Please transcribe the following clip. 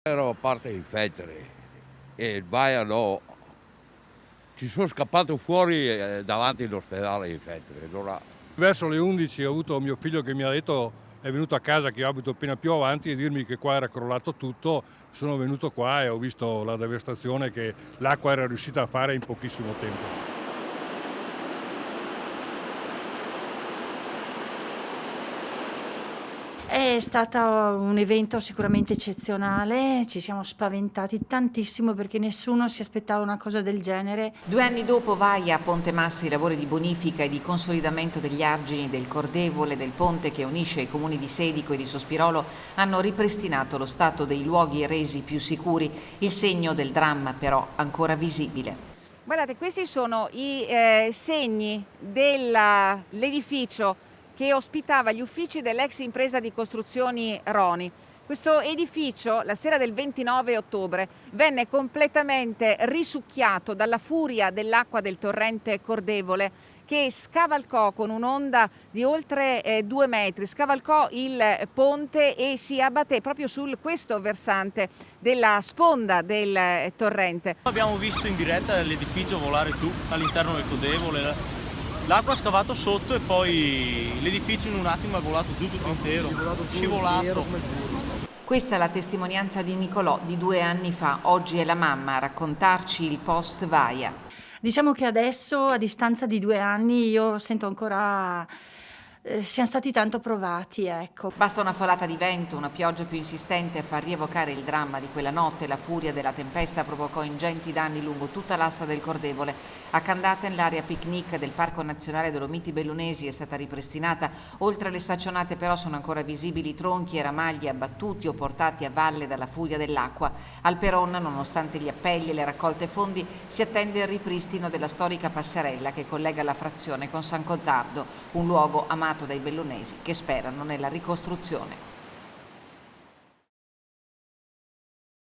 Ero a parte in Feltre e il Baia no. Ci sono scappato fuori, davanti all'ospedale in Feltre. Allora Verso le 11 ho avuto mio figlio che mi ha detto, è venuto a casa che io abito appena più avanti, e dirmi che qua era crollato tutto. Sono venuto qua e ho visto la devastazione che l'acqua era riuscita a fare in pochissimo tempo. È stato un evento sicuramente eccezionale, ci siamo spaventati tantissimo perché nessuno si aspettava una cosa del genere. 2 anni dopo Vaia, a Ponte Massa, i lavori di bonifica e di consolidamento degli argini del Cordevole, del ponte che unisce i comuni di Sedico e di Sospirolo, hanno ripristinato lo stato dei luoghi resi più sicuri, il segno del dramma però ancora visibile. Guardate, questi sono i segni dell'edificio che ospitava gli uffici dell'ex impresa di costruzioni Roni. Questo edificio, la sera del 29 ottobre, venne completamente risucchiato dalla furia dell'acqua del torrente Cordevole, che scavalcò con un'onda di oltre 2 metri, scavalcò il ponte e si abbatté proprio su questo versante della sponda del torrente. Abbiamo visto in diretta l'edificio volare giù all'interno del Cordevole. L'acqua ha scavato sotto e poi l'edificio in un attimo è volato giù tutto intero, scivolato. Questa è la testimonianza di Nicolò di 2 anni fa. Oggi è la mamma a raccontarci il post Vaia. Diciamo che adesso, a distanza di 2 anni, io sento ancora siamo stati tanto provati, ecco. Basta una folata di vento, una pioggia più insistente a far rievocare il dramma di quella notte. La furia della tempesta provocò ingenti danni lungo tutta l'asta del Cordevole. A Candaten l'area picnic del Parco Nazionale Dolomiti Bellunesi è stata ripristinata. Oltre alle staccionate però sono ancora visibili tronchi e ramagli abbattuti o portati a valle dalla furia dell'acqua. Al Peron, nonostante gli appelli e le raccolte fondi, si attende il ripristino della storica passerella che collega la frazione con San Gottardo, un luogo amato dai bellunesi che sperano nella ricostruzione.